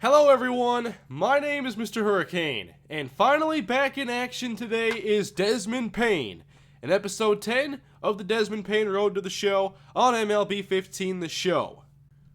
Hello everyone, my name is MrHurriicane, and finally back in action today is Desmond Payne, in episode 10 of the Desmond Payne Road to the Show on MLB 15 The Show.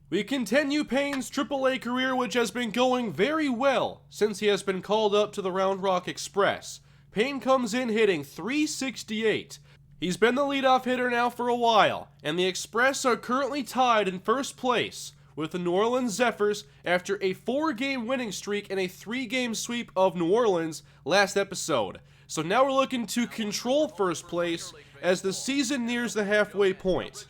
We continue Payne's AAA career, which has been going very well since he has been called up to the Round Rock Express. Payne comes in hitting .368. He's been the leadoff hitter now for a while, and the Express are currently tied in first place with the New Orleans Zephyrs after a 4-game winning streak and a 3-game sweep of New Orleans last episode. So now we're looking to control first place as the season nears the halfway point.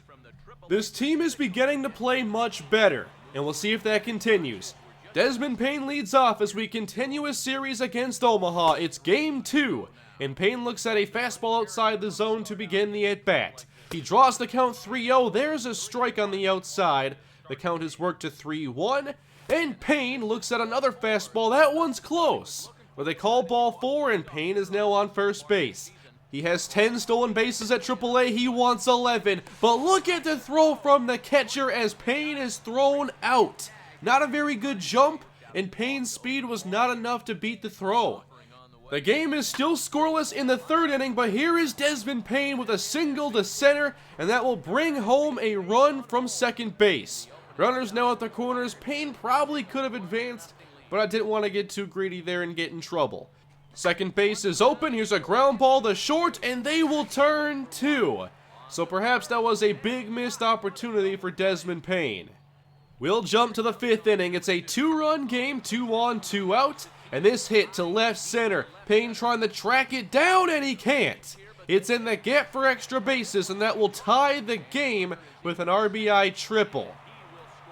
This team is beginning to play much better, and we'll see if that continues. Desmond Payne leads off as we continue a series against Omaha. It's Game 2, and Payne looks at a fastball outside the zone to begin the at-bat. He draws the count 3-0, there's a strike on the outside. The count has worked to 3-1, and Payne looks at another fastball. That one's close, but they call ball 4, and Payne is now on first base. He has 10 stolen bases at AAA, he wants 11, but look at the throw from the catcher as Payne is thrown out. Not a very good jump, and Payne's speed was not enough to beat the throw. The game is still scoreless in the third inning, but here is Desmond Payne with a single to center, and that will bring home a run from second base. Runners now at the corners. Payne probably could have advanced, but I didn't want to get too greedy there and get in trouble. Second base is open. Here's a ground ball to short, and they will turn 2. So perhaps that was a big missed opportunity for Desmond Payne. We'll jump to the 5th inning. It's a 2-run game, 2 on, 2 out, and this hit to left center. Payne trying to track it down, and he can't. It's in the gap for extra bases, and that will tie the game with an RBI triple.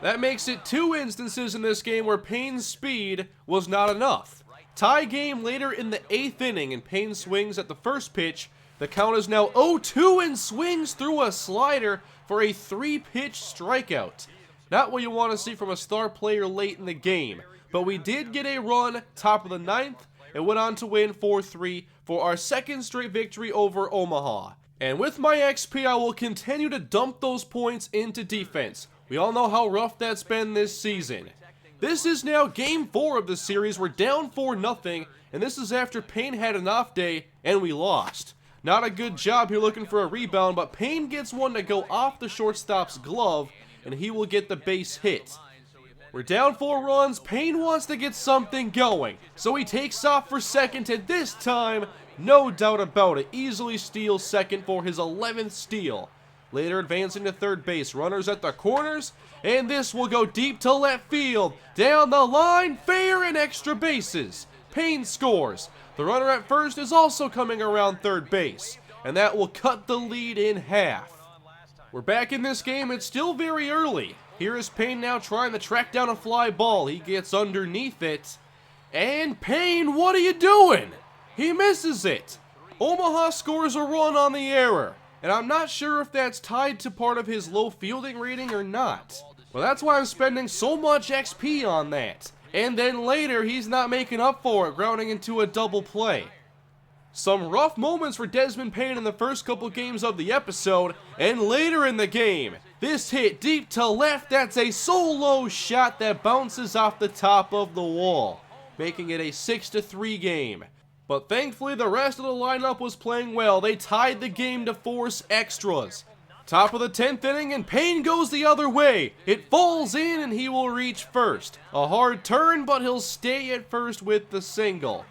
That makes it 2 instances in this game where Payne's speed was not enough. Tie game later in the 8th inning, and Payne swings at the first pitch. The count is now 0-2 and swings through a slider for a 3-pitch strikeout. Not what you want to see from a star player late in the game, but we did get a run top of the 9th and went on to win 4-3 for our second straight victory over Omaha. And with my XP, I will continue to dump those points into defense. We all know how rough that's been this season. This is now Game 4 of the series. We're down 4-0, and this is after Payne had an off day, and we lost. Not a good job here looking for a rebound, but Payne gets one to go off the shortstop's glove, and he will get the base hit. We're down 4 runs. Payne wants to get something going, so he takes off for second, and this time, no doubt about it, easily steals second for his 11th steal. Later advancing to third base, runners at the corners, and this will go deep to left field. Down the line, fair and extra bases. Payne scores. The runner at first is also coming around third base, and that will cut the lead in half. We're back in this game. It's still very early. Here is Payne now trying to track down a fly ball. He gets underneath it, and Payne, what are you doing? He misses it. Omaha scores a run on the error. And I'm not sure if that's tied to part of his low fielding rating or not. Well, that's why I'm spending so much XP on that. And then later, he's not making up for it, grounding into a double play. Some rough moments for Desmond Payne in the first couple games of the episode, and later in the game. This hit deep to left, that's a solo shot that bounces off the top of the wall, making it a 6-3 game. But thankfully, the rest of the lineup was playing well. They tied the game to force extras. Top of the 10th inning, and Payne goes the other way. It falls in, and he will reach first. A hard turn, but he'll stay at first with the single.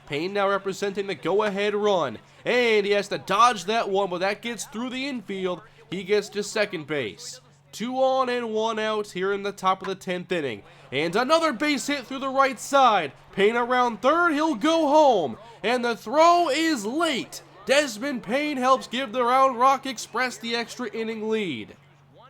Payne now representing the go-ahead run. And he has to dodge that one, but that gets through the infield. He gets to second base. 2 on and 1 out here in the top of the 10th inning. And another base hit through the right side. Payne around third, he'll go home. And the throw is late. Desmond Payne helps give the Round Rock Express the extra inning lead.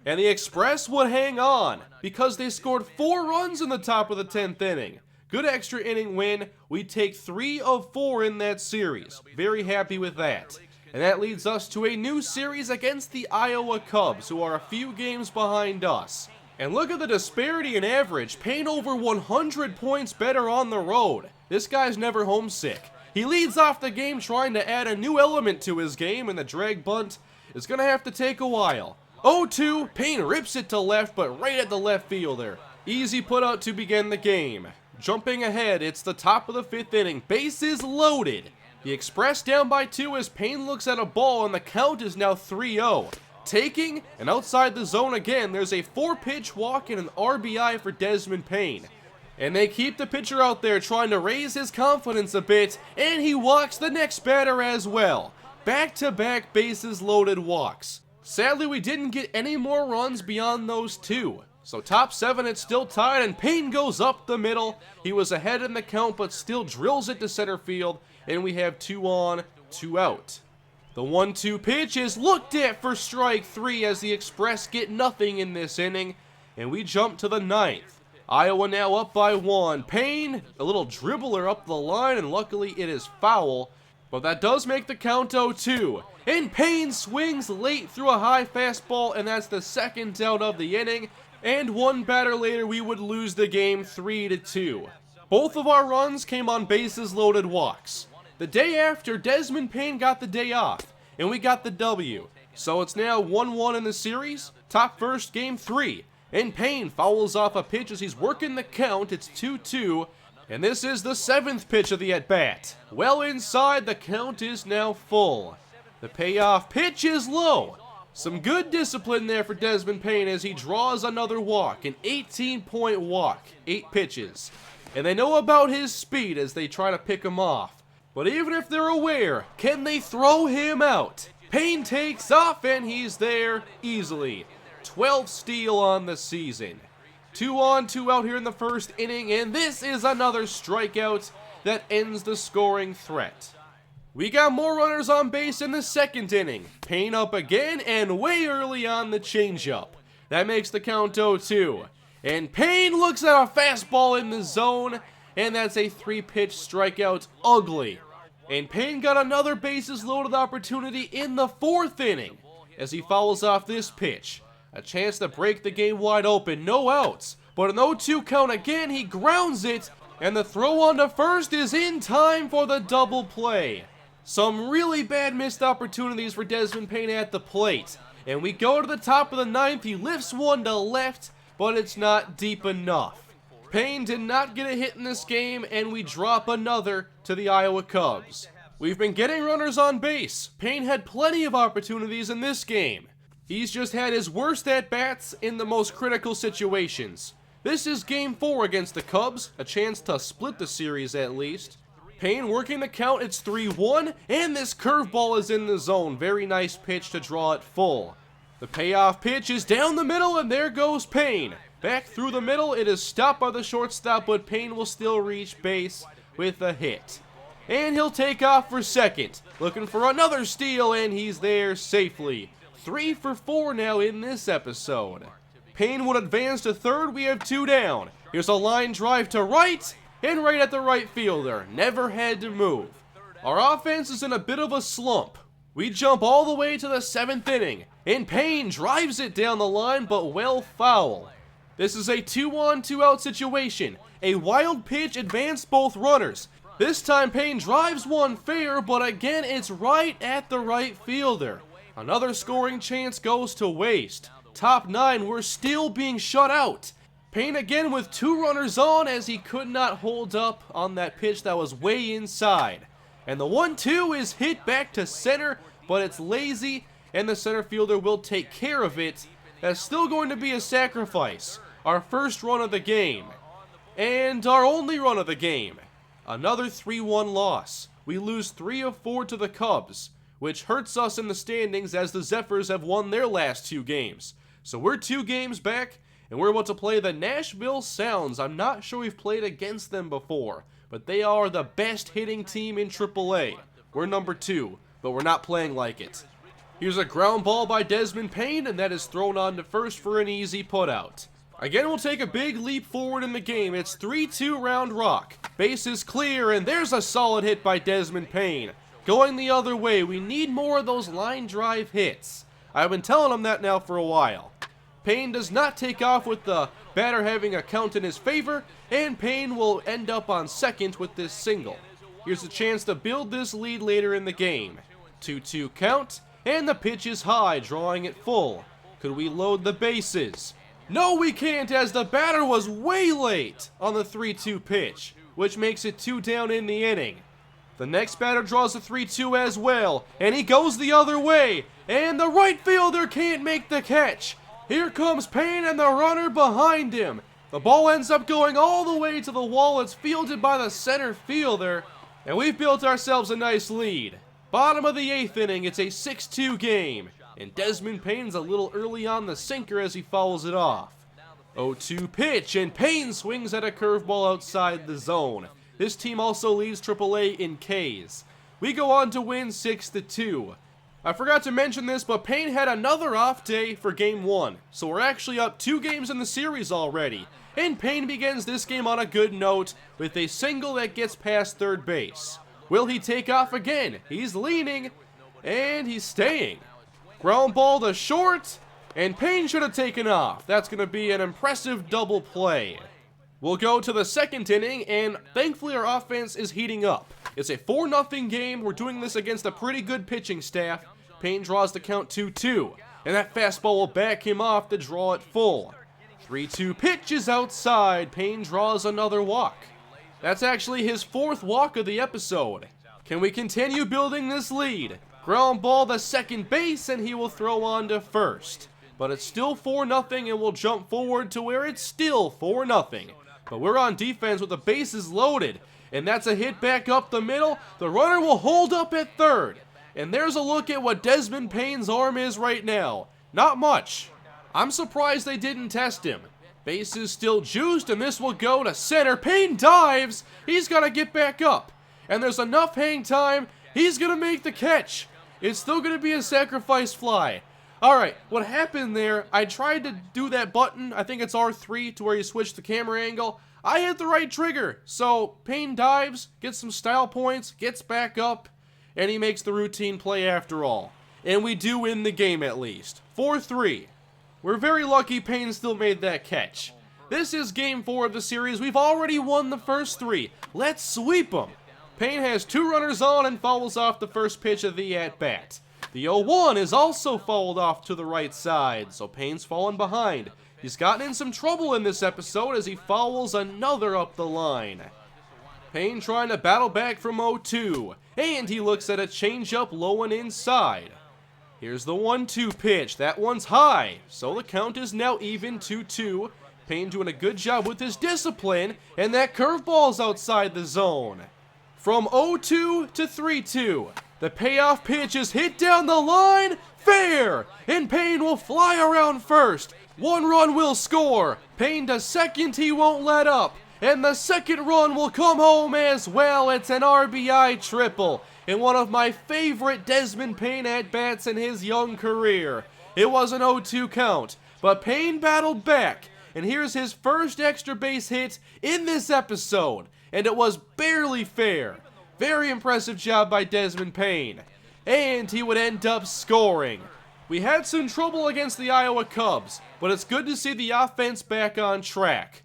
And the Express would hang on because they scored 4 runs in the top of the 10th inning. Good extra inning win. We take 3 of 4 in that series. Very happy with that. And that leads us to a new series against the Iowa Cubs, who are a few games behind us. And look at the disparity in average. Payne over 100 points better on the road. This guy's never homesick. He leads off the game trying to add a new element to his game, and the drag bunt is going to have to take a while. 0-2, Payne rips it to left, but right at the left fielder. Easy putout to begin the game. Jumping ahead, it's the top of the 5th inning. Bases loaded. The Express down by 2 as Payne looks at a ball and the count is now 3-0. Taking, and outside the zone again, there's a 4-pitch walk and an RBI for Desmond Payne. And they keep the pitcher out there trying to raise his confidence a bit, and he walks the next batter as well. Back-to-back bases loaded walks. Sadly, we didn't get any more runs beyond those 2. So top 7, it's still tied, and Payne goes up the middle. He was ahead in the count, but still drills it to center field, and we have 2 on, 2 out. The 1-2 pitch is looked at for strike 3 as the Express get nothing in this inning, and we jump to the 9th. Iowa now up by 1. Payne, a little dribbler up the line, and luckily it is foul, but that does make the count 0-2. And Payne swings late through a high fastball, and that's the 2nd out of the inning. And 1 batter later, we would lose the game 3-2. Both of our runs came on bases loaded walks. The day after, Desmond Payne got the day off, and we got the W. So it's now 1-1 in the series, top first, game 3. And Payne fouls off a pitch as he's working the count. It's 2-2, and this is the 7th pitch of the at-bat. Well inside, the count is now full. The payoff pitch is low. Some good discipline there for Desmond Payne as he draws another walk, an 18-point walk, 8 pitches. And they know about his speed as they try to pick him off. But even if they're aware, can they throw him out? Payne takes off and he's there easily. 12th steal on the season. 2 on, 2 out here in the 1st inning, and this is another strikeout that ends the scoring threat. We got more runners on base in the 2nd inning. Payne up again, and way early on the changeup. That makes the count 0-2. And Payne looks at a fastball in the zone, and that's a 3-pitch strikeout, ugly. And Payne got another bases loaded opportunity in the 4th inning as he fouls off this pitch. A chance to break the game wide open, no outs. But an 0-2 count again, he grounds it, and the throw on to first is in time for the double play. Some really bad missed opportunities for Desmond Payne at the plate. And we go to the top of the 9th, he lifts one to left, but it's not deep enough. Payne did not get a hit in this game, and we drop another to the Iowa Cubs. We've been getting runners on base. Payne had plenty of opportunities in this game. He's just had his worst at-bats in the most critical situations. This is game 4 against the Cubs, a chance to split the series at least. Payne working the count, it's 3-1, and this curveball is in the zone. Very nice pitch to draw it full. The payoff pitch is down the middle, and there goes Payne. Back through the middle, it is stopped by the shortstop, but Payne will still reach base with a hit. And he'll take off for 2nd, looking for another steal, and he's there safely. 3 for 4 now in this episode. Payne would advance to 3rd, we have 2 down. Here's a line drive to right, and right at the right fielder. Never had to move. Our offense is in a bit of a slump. We jump all the way to the 7th inning, and Payne drives it down the line, but well foul. This is a 2 on, 2 out situation. A wild pitch advanced both runners. This time Payne drives one fair, but again it's right at the right fielder. Another scoring chance goes to waste. Top 9, we're still being shut out. Payne again with 2 runners on as he could not hold up on that pitch that was way inside. And the 1-2 is hit back to center, but it's lazy, and the center fielder will take care of it. That's still going to be a sacrifice. Our first run of the game. And our only run of the game. Another 3-1 loss. We lose 3 of 4 to the Cubs, which hurts us in the standings as the Zephyrs have won their last 2 games. So we're 2 games back, and we're about to play the Nashville Sounds. I'm not sure we've played against them before, but they are the best hitting team in AAA. We're number 2, but we're not playing like it. Here's a ground ball by Desmond Payne, and that is thrown on to first for an easy putout. Again, we'll take a big leap forward in the game. It's 3-2 round rock. Base is clear, and there's a solid hit by Desmond Payne. Going the other way, we need more of those line drive hits. I've been telling him that now for a while. Payne does not take off with the batter having a count in his favor, and Payne will end up on 2nd with this single. Here's a chance to build this lead later in the game. 2-2 count, and the pitch is high, drawing it full. Could we load the bases? No, we can't, as the batter was way late on the 3-2 pitch, which makes it 2 down in the inning. The next batter draws a 3-2 as well, and he goes the other way, and the right fielder can't make the catch. Here comes Payne and the runner behind him. The ball ends up going all the way to the wall. It's fielded by the center fielder, and we've built ourselves a nice lead. Bottom of the 8th inning, it's a 6-2 game, and Desmond Payne's a little early on the sinker as he fouls it off. 0-2 pitch, and Payne swings at a curveball outside the zone. This team also leads AAA in Ks. We go on to win 6-2. I forgot to mention this, but Payne had another off day for Game 1, so we're actually up 2 games in the series already. And Payne begins this game on a good note with a single that gets past third base. Will he take off again? He's leaning, and he's staying. Ground ball to short, and Payne should have taken off. That's going to be an impressive double play. We'll go to the 2nd inning, and thankfully our offense is heating up. It's a 4-0 game. We're doing this against a pretty good pitching staff. Payne draws the count 2-2, and that fastball will back him off to draw it full. 3-2 pitch is outside. Payne draws another walk. That's actually his 4th walk of the episode. Can we continue building this lead? Ground ball to second base, and he will throw on to first. But it's still 4-0, and we'll jump forward to where it's still 4-0. But we're on defense with the bases loaded, and that's a hit back up the middle. The runner will hold up at third. And there's a look at what Desmond Payne's arm is right now. Not much. I'm surprised they didn't test him. Bases still juiced, and this will go to center. Payne dives. He's got to get back up. And there's enough hang time. He's going to make the catch. It's still going to be a sacrifice fly. Alright, what happened there, I tried to do that button, I think it's R3, to where you switch the camera angle. I hit the right trigger, so Payne dives, gets some style points, gets back up, and he makes the routine play after all. And we do win the game at least. 4-3. We're very lucky Payne still made that catch. This is Game 4 of the series. We've already won the first 3. Let's sweep them. Payne has 2 runners on and fouls off the first pitch of the at-bat. The 0-1 is also fouled off to the right side, so Payne's fallen behind. He's gotten in some trouble in this episode as he fouls another up the line. Payne trying to battle back from 0-2, and he looks at a changeup low and inside. Here's the 1-2 pitch. That one's high, so the count is now even 2-2. Payne doing a good job with his discipline, and that curveball's outside the zone. From 0-2 to 3-2. The payoff pitch is hit down the line, fair, and Payne will fly around first. 1 run will score. Payne to second, he won't let up, and the second run will come home as well. It's an RBI triple in one of my favorite Desmond Payne at-bats in his young career. It was an 0-2 count, but Payne battled back, and here's his first extra base hit in this episode, and it was barely fair. Very impressive job by Desmond Payne. And he would end up scoring. We had some trouble against the Iowa Cubs, but it's good to see the offense back on track.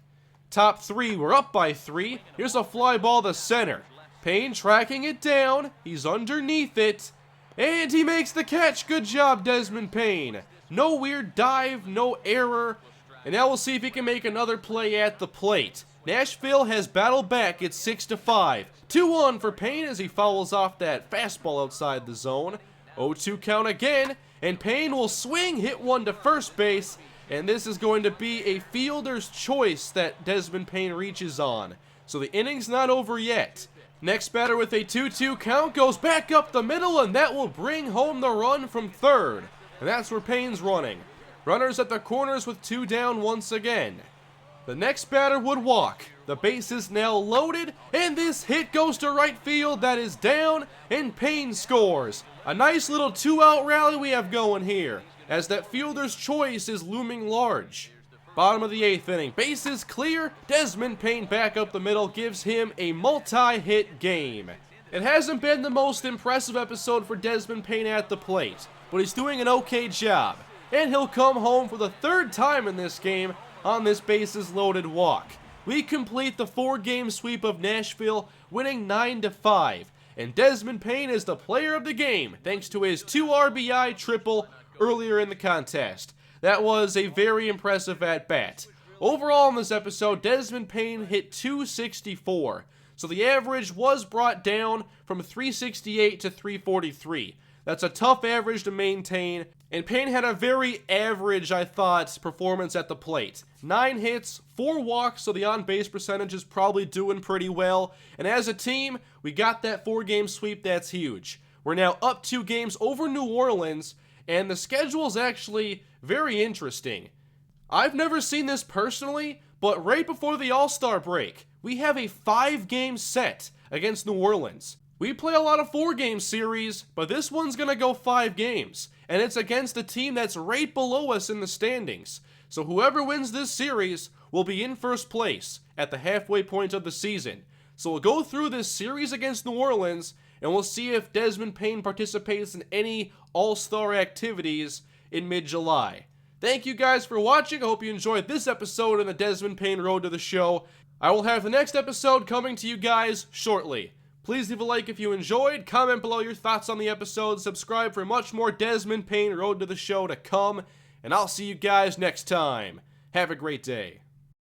Top 3, we're up by 3. Here's a fly ball to center. Payne tracking it down. He's underneath it. And he makes the catch. Good job, Desmond Payne. No weird dive, no error. And now we'll see if he can make another play at the plate. Nashville has battled back. It's 6-5. 2-1 for Payne as he fouls off that fastball outside the zone. 0-2 count again, and Payne will swing, hit one to first base, and this is going to be a fielder's choice that Desmond Payne reaches on. So the inning's not over yet. Next batter with a 2-2 count goes back up the middle, and that will bring home the run from third. And that's where Payne's running. Runners at the corners with 2 down once again. The next batter would walk. The base is now loaded, and this hit goes to right field. That is down, and Payne scores. A nice little 2-out rally we have going here, as that fielder's choice is looming large. Bottom of the 8th inning, bases clear. Desmond Payne back up the middle gives him a multi-hit game. It hasn't been the most impressive episode for Desmond Payne at the plate, but he's doing an okay job. And he'll come home for the 3rd time in this game on this bases loaded walk. We complete the 4-game sweep of Nashville, winning 9-5, and Desmond Payne is the player of the game thanks to his 2 RBI triple earlier in the contest. That was a very impressive at-bat. Overall in this episode, Desmond Payne hit .264, so the average was brought down from 368 to 343. That's a tough average to maintain, and Payne had a very average, I thought, performance at the plate. 9 hits, 4 walks, so the on-base percentage is probably doing pretty well, and as a team, we got that 4-game sweep. That's huge. We're now up 2 games over New Orleans, and the schedule is actually very interesting. I've never seen this personally, but right before the All-Star break, we have a 5-game set against New Orleans. We play a lot of 4-game series, but this one's gonna go 5 games, and it's against a team that's right below us in the standings. So whoever wins this series will be in first place at the halfway point of the season. So we'll go through this series against New Orleans, and we'll see if Desmond Payne participates in any All-Star activities in mid-July. Thank you guys for watching. I hope you enjoyed this episode on the Desmond Payne Road to the Show. I will have the next episode coming to you guys shortly. Please leave a like if you enjoyed, comment below your thoughts on the episode, subscribe for much more Desmond Payne Road to the Show to come, and I'll see you guys next time. Have a great day.